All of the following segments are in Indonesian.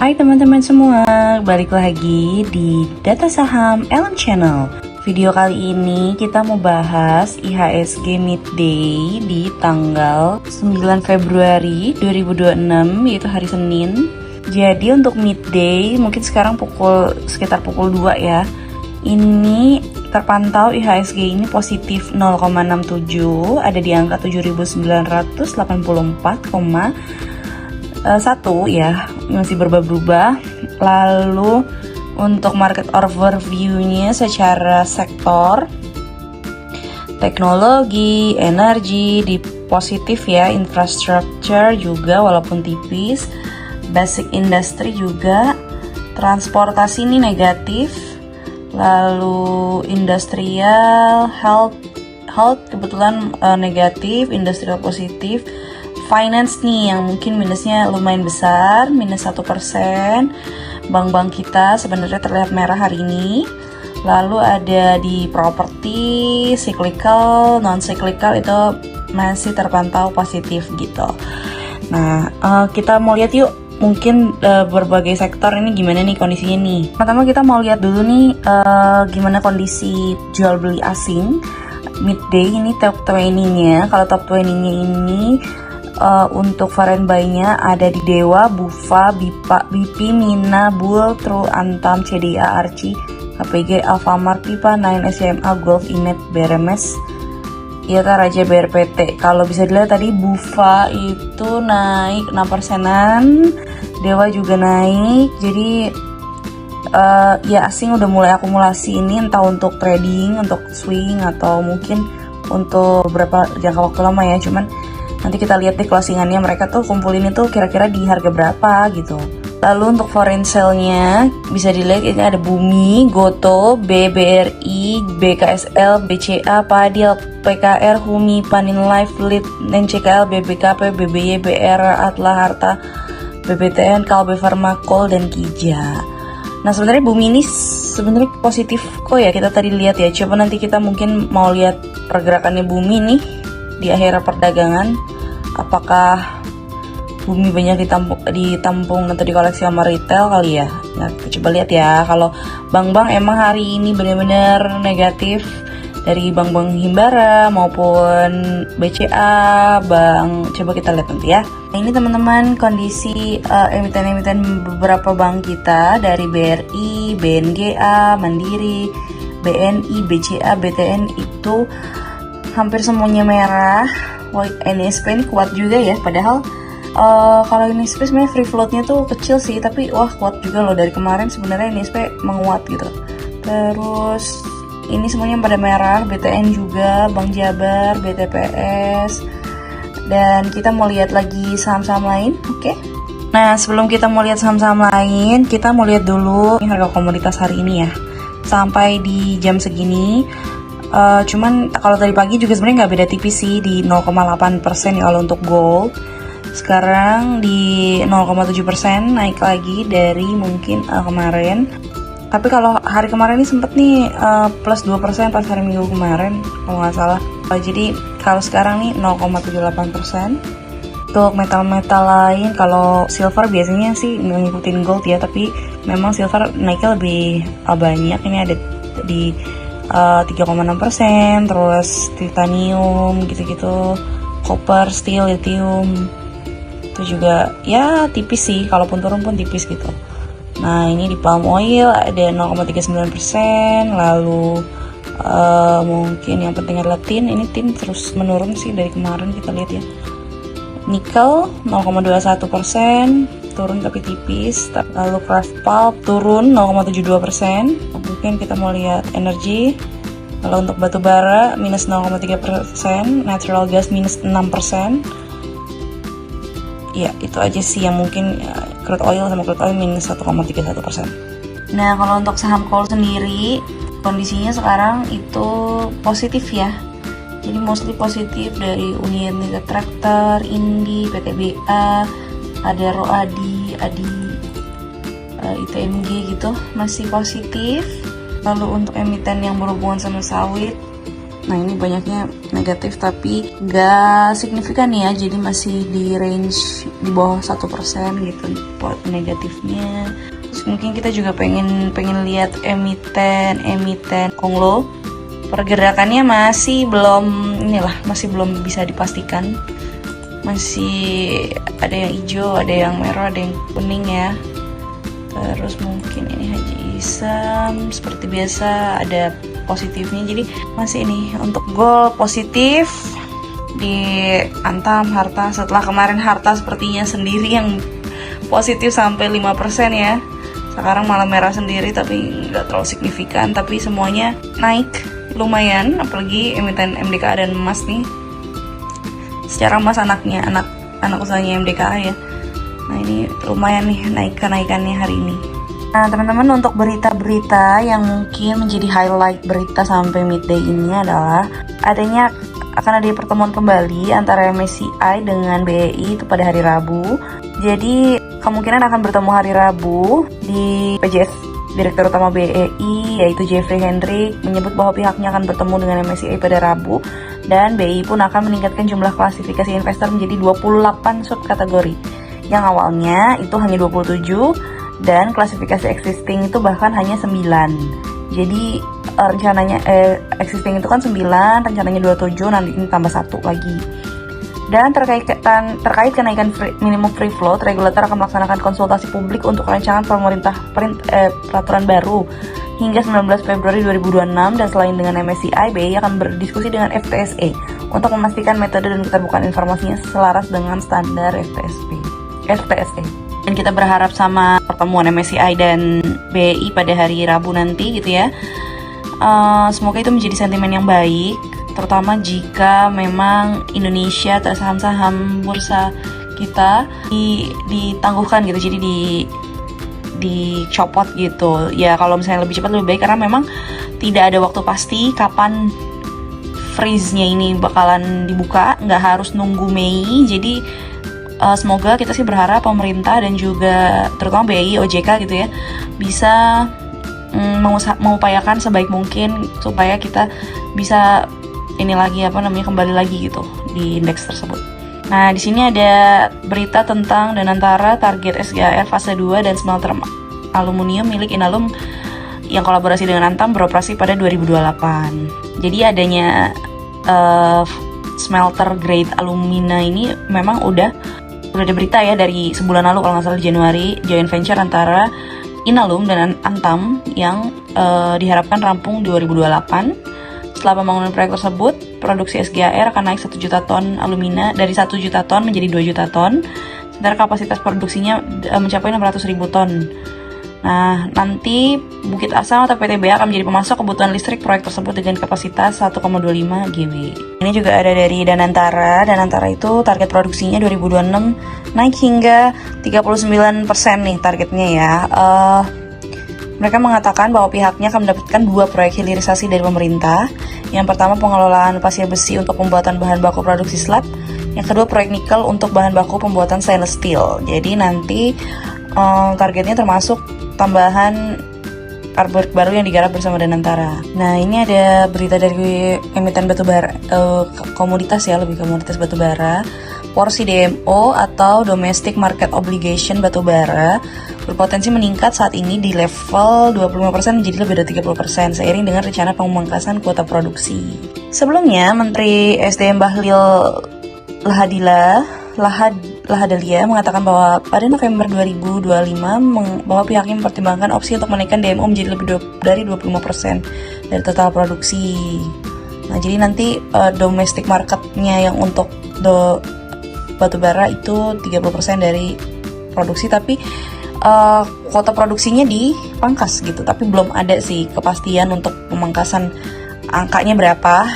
Hai teman-teman semua, balik lagi di Data Saham Ellen Channel. Video kali ini kita mau bahas IHSG Midday di tanggal 9 Februari 2026, yaitu hari Senin. Jadi untuk midday mungkin sekarang sekitar pukul 2 ya. Ini terpantau IHSG ini positif 0,67, ada di angka 7.984,1 ya, masih berubah-ubah. Lalu untuk market overview-nya secara sektor, teknologi, energi di positif ya, infrastructure juga walaupun tipis, basic industry juga, transportasi ini negatif, lalu industrial, health kebetulan negatif, industrial positif. Finance nih yang mungkin minusnya lumayan besar, minus 1%. Bank-bank kita sebenarnya terlihat merah hari ini. Lalu ada di properti, cyclical, non-cyclical itu masih terpantau positif gitu. Nah, kita mau lihat yuk mungkin berbagai sektor ini gimana nih kondisinya nih. Pertama kita mau lihat dulu nih gimana kondisi jual beli asing. Midday ini top 20-nya. Kalau top 20-nya ini untuk foreign buy-nya ada di Dewa, Bufa, BP, Mina, Bull, True, Antam, CDA, Archie, KPG, Alfamart, Pipa, 9, SMA, Golf, Inet, BRMS, Iata, Raja, BRPT. Kalau bisa dilihat tadi Bufa itu naik 6%-an, Dewa juga naik. Jadi ya asing udah mulai akumulasi ini, entah untuk trading, untuk swing, atau mungkin untuk beberapa jangka waktu lama ya. Cuman nanti kita lihat deh closingannya, mereka tuh kumpulin itu kira-kira di harga berapa gitu. Lalu untuk foreign sale-nya bisa dilihat ini ada Bumi, Goto, BBRI, BKSL, BCA, Padil, PKR, Humi, Panin Life, Lead, NCKL, BBKP, BBY, BR, Atla Harta, BBTN, Kalbe Farma, Kol, dan Kija. Nah sebenarnya Bumi ini sebenarnya positif kok ya, kita tadi lihat ya. Coba nanti kita mungkin mau lihat pergerakannya Bumi nih di akhir perdagangan. Apakah Bumi banyak ditampung atau dikoleksi sama retail kali ya? Nah, kita coba lihat ya. Kalau bank-bank emang hari ini benar-benar negatif, dari bank-bank Himbara maupun BCA, bank. Coba kita lihat nanti ya. Nah, ini teman-teman kondisi emiten-emiten beberapa bank kita dari BRI, BNGA, Mandiri, BNI, BCA, BTN itu hampir semuanya merah. NSP ini kuat juga ya, padahal kalau NSP sebenarnya free floatnya tuh kecil sih, tapi wah kuat juga loh, dari kemarin sebenarnya NSP menguat gitu. Terus ini semuanya pada merah, BTN juga, Bank Jabar, BTPS, dan kita mau lihat lagi saham-saham lain, oke? Nah sebelum kita mau lihat saham-saham lain, kita mau lihat dulu harga komoditas hari ini ya, sampai di jam segini. Cuman kalau tadi pagi juga sebenarnya nggak beda tipis sih, di 0,8% ya kalau untuk gold. Sekarang di 0,7% naik lagi dari mungkin kemarin. Tapi kalau hari kemarin ini sempet nih plus 2% pas hari Minggu kemarin kalau nggak salah. Jadi kalau sekarang nih 0,78%. Untuk metal-metal lain, kalau silver biasanya sih ngikutin gold ya, tapi memang silver naiknya lebih banyak. Ini ada di 3,6%, terus titanium gitu-gitu, copper, steel, lithium itu juga ya tipis sih, kalaupun turun pun tipis gitu. Nah ini di palm oil ada 0,39%, lalu mungkin yang penting adalah tin. Ini tin terus menurun sih dari kemarin, kita lihat ya. Nikel 0,21%, turun tapi tipis. Lalu craft pulp turun 0,72%. Mungkin kita mau lihat energi. Kalau untuk batu bara minus 0,3%, natural gas minus 6%. Ya itu aja sih yang mungkin, crude oil sama crude oil minus 1,31%. Nah kalau untuk saham coal sendiri kondisinya sekarang itu positif ya. Jadi mostly positif dari Uni Emirat Tractor, Indi, PTBA, ada Roadi, ITMG gitu masih positif. Lalu untuk emiten yang berhubungan sama sawit Nah ini banyaknya negatif tapi nggak signifikan ya, jadi masih di range di bawah 1% gitu buat negatifnya. Terus mungkin kita juga pengen lihat emiten Konglo. Pergerakannya masih belum bisa dipastikan. Masih ada yang hijau, ada yang merah, ada yang kuning ya. Terus mungkin ini Haji Isam seperti biasa ada positifnya, jadi masih ini untuk gold positif di Antam Harta. Setelah kemarin Harta sepertinya sendiri yang positif sampai 5% ya, sekarang malah merah sendiri tapi nggak terlalu signifikan, tapi semuanya naik lumayan, apalagi emiten MDKA dan emas nih. Secara emas anak usahanya MDKA ya. Nah ini lumayan nih kenaikannya hari ini. Nah teman-teman, untuk berita-berita yang mungkin menjadi highlight berita sampai midday ini adalah akan ada pertemuan kembali antara MSCI dengan BEI itu pada hari Rabu. Jadi kemungkinan akan bertemu hari Rabu di PJS. Direktur Utama BEI yaitu Jeffrey Hendrik menyebut bahwa pihaknya akan bertemu dengan MSCI pada Rabu, dan BEI pun akan meningkatkan jumlah klasifikasi investor menjadi 28 subkategori. Yang awalnya itu hanya 27 dan klasifikasi existing itu bahkan hanya 9. Jadi rencananya existing itu kan 9, rencananya 27, nanti ini tambah 1 lagi. Dan terkait kenaikan minimum free float, regulator akan melaksanakan konsultasi publik untuk rancangan peraturan baru hingga 19 Februari 2026, dan selain dengan MSCI, BEI akan berdiskusi dengan FTSE untuk memastikan metode dan keterbukaan informasinya selaras dengan standar FTSE. Dan kita berharap sama pertemuan MSCI dan BEI pada hari Rabu nanti gitu ya. Semoga itu menjadi sentimen yang baik, terutama jika memang Indonesia atau saham-saham bursa kita ditangguhkan gitu, jadi dicopot gitu. Ya kalau misalnya lebih cepat lebih baik, karena memang tidak ada waktu pasti kapan freeze-nya ini bakalan dibuka, nggak harus nunggu Mei. Jadi semoga kita sih berharap pemerintah dan juga terutama BEI, OJK gitu ya, bisa mengupayakan sebaik mungkin supaya kita bisa kembali lagi gitu di indeks tersebut. Nah, di sini ada berita tentang Danantara target SGAR fase 2 dan smelter aluminium milik Inalum yang kolaborasi dengan Antam beroperasi pada 2028. Jadi adanya smelter grade alumina ini memang udah ada berita ya dari sebulan lalu kalau nggak salah, Januari, joint venture antara Inalum dan Antam yang diharapkan rampung 2028. Setelah pembangunan proyek tersebut, produksi SGAR akan naik 1 juta ton alumina dari 1 juta ton menjadi 2 juta ton, sementara kapasitas produksinya mencapai 600.000 ton. Nah, nanti Bukit Asam atau PTBA akan menjadi pemasok kebutuhan listrik proyek tersebut dengan kapasitas 1,25 GW. Ini juga ada dari Danantara. Danantara itu target produksinya 2026 naik hingga 39% nih targetnya ya. Mereka mengatakan bahwa pihaknya akan mendapatkan 2 proyek hilirisasi dari pemerintah. Yang pertama pengelolaan pasir besi untuk pembuatan bahan baku produksi slab. Yang kedua proyek nikel untuk bahan baku pembuatan stainless steel. Jadi nanti targetnya termasuk tambahan artwork baru yang digarap bersama Danantara. Nah ini ada berita dari emiten batubara, komoditas ya, lebih komoditas batubara. Porsi DMO atau Domestic Market Obligation batubara berpotensi meningkat saat ini di level 25% menjadi lebih dari 30% seiring dengan rencana pemangkasan kuota produksi. Sebelumnya, Menteri SDM Bahlil Lahadalia mengatakan bahwa pada November 2025 bahwa pihaknya mempertimbangkan opsi untuk menaikkan DMO menjadi lebih dari 25% dari total produksi. Nah, jadi nanti domestic marketnya yang untuk batubara itu 30% dari produksi, tapi kuota produksinya dipangkas gitu, tapi belum ada sih kepastian untuk pemangkasan angkanya berapa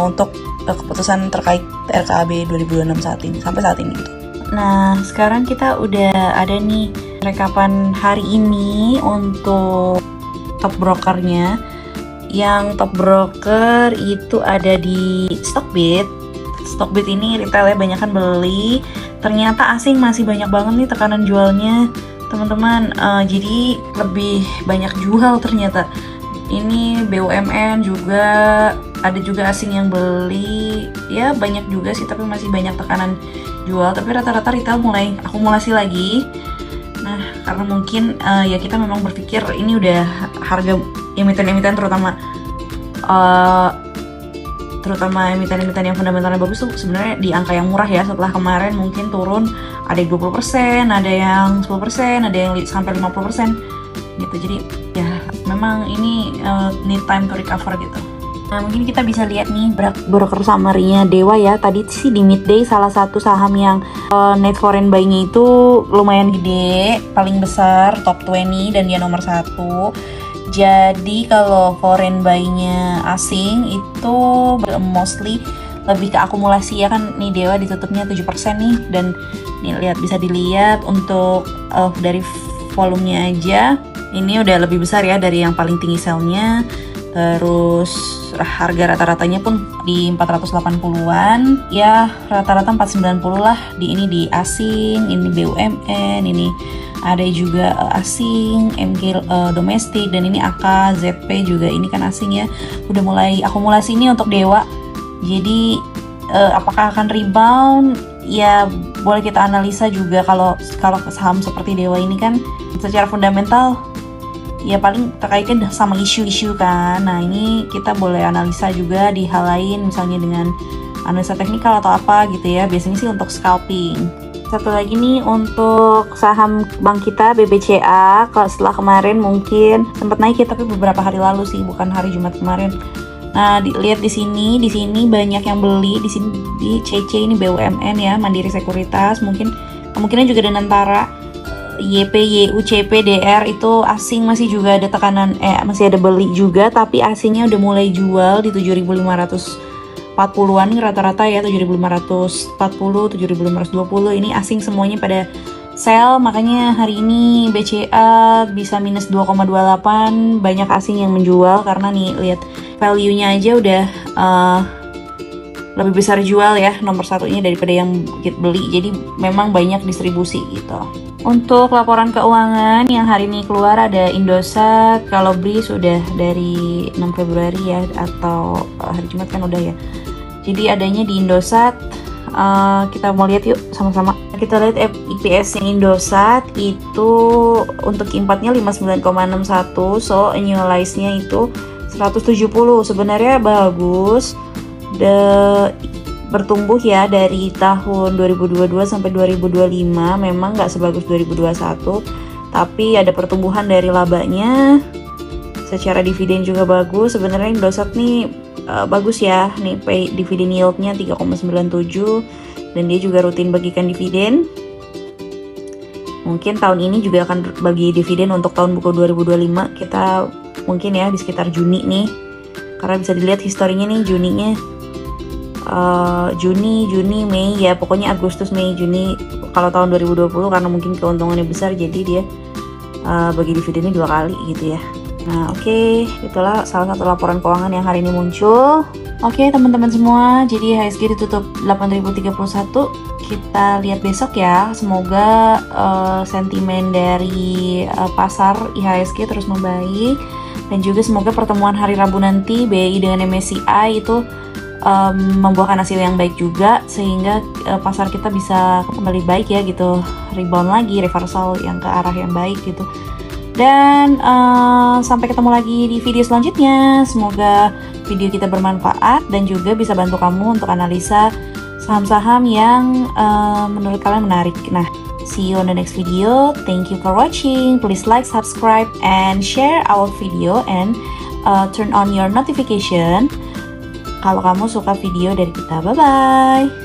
untuk keputusan terkait RKAB 2026 sampai saat ini gitu. Nah, sekarang kita udah ada nih rekapan hari ini untuk top brokernya. Yang top broker itu ada di Stockbit. Stockbit ini retailnya banyak kan beli, ternyata asing masih banyak banget nih tekanan jualnya teman-teman. Jadi lebih banyak jual ternyata ini BUMN juga, ada juga asing yang beli, ya banyak juga sih, tapi masih banyak tekanan jual, tapi rata-rata retail mulai akumulasi lagi. Nah, karena mungkin ya kita memang berpikir ini udah harga emiten-emiten terutama emiten-emiten yang fundamentalnya bagus tuh sebenarnya di angka yang murah ya. Setelah kemarin mungkin turun, ada yang 20%, ada yang 10%, ada yang sampai 50% gitu. Jadi ya memang ini need time to recover gitu. Nah, mungkin kita bisa lihat nih broker summary-nya Dewa ya. Tadi sih di midday salah satu saham yang net foreign buy-nya itu lumayan gede, paling besar, top 20, dan dia nomor 1. Jadi kalau foreign buy-nya asing itu mostly lebih ke akumulasi ya kan. Nih Dewa ditutupnya 7% nih, dan nih bisa dilihat untuk dari volumenya aja ini udah lebih besar ya dari yang paling tinggi sell-nya. Terus harga rata-ratanya pun di 480-an ya, rata-rata 490 lah. Ini di asing, ini BUMN, ini ada juga asing, MG domestik, dan ini AK, ZP juga ini kan asing ya. Udah mulai akumulasi ini untuk Dewa. Jadi apakah akan rebound? Ya boleh kita analisa juga. Kalau saham seperti Dewa ini kan secara fundamental ya paling terkaitnya sama isu-isu kan. Nah, ini kita boleh analisa juga di hal lain, misalnya dengan analisa teknikal atau apa gitu ya. Biasanya sih untuk scalping. Satu lagi nih untuk saham bank kita BBCA. Kalau setelah kemarin mungkin sempat naik ya, tapi beberapa hari lalu sih, bukan hari Jumat kemarin. Nah, lihat di sini banyak yang beli. Di sini di CC ini BUMN ya, Mandiri Sekuritas, kemungkinan juga ada Nantara. YP, YU, CP, DR itu asing masih juga ada tekanan, masih ada beli juga, tapi asingnya udah mulai jual di 7.540-an nih rata-rata ya, 7.540, 7.520 ini asing semuanya pada sell. Makanya hari ini BCA bisa minus 2,28, banyak asing yang menjual karena nih lihat value-nya aja udah lebih besar jual ya nomor satunya daripada yang beli. Jadi memang banyak distribusi gitu. Untuk laporan keuangan yang hari ini keluar ada Indosat, kalau BRI sudah dari 6 Februari ya, atau hari Jumat kan udah ya. Jadi adanya di Indosat, kita mau lihat yuk sama-sama. Kita lihat EPS yang Indosat itu untuk Q4-nya 59,61, so annualize-nya itu 170. Sebenarnya bagus. Bertumbuh ya dari tahun 2022 sampai 2025, memang nggak sebagus 2021, tapi ada pertumbuhan dari labanya. Secara dividen juga bagus. Sebenarnya Indosat nih bagus ya, nih pay dividen yield-nya 3,97, dan dia juga rutin bagikan dividen. Mungkin tahun ini juga akan bagi dividen untuk tahun buku 2025, kita mungkin ya di sekitar Juni nih, karena bisa dilihat historinya nih Juni, Mei ya, pokoknya Agustus, Mei, Juni. Kalau tahun 2020 karena mungkin keuntungannya besar, jadi dia bagi dividennya 2 kali gitu ya. Nah oke, itulah salah satu laporan keuangan yang hari ini muncul. Oke teman-teman semua, jadi IHSG ditutup 8.031. Kita lihat besok ya, semoga sentimen dari pasar IHSG terus membaik, dan juga semoga pertemuan hari Rabu nanti BI dengan MSCI itu membuahkan hasil yang baik juga, sehingga pasar kita bisa kembali baik ya gitu, rebound lagi, reversal yang ke arah yang baik gitu. Dan sampai ketemu lagi di video selanjutnya. Semoga video kita bermanfaat dan juga bisa bantu kamu untuk analisa saham-saham yang menurut kalian menarik. Nah, see you on the next video. Thank you for watching. Please like, subscribe, and share our video, and turn on your notification kalau kamu suka video dari kita. Bye-bye.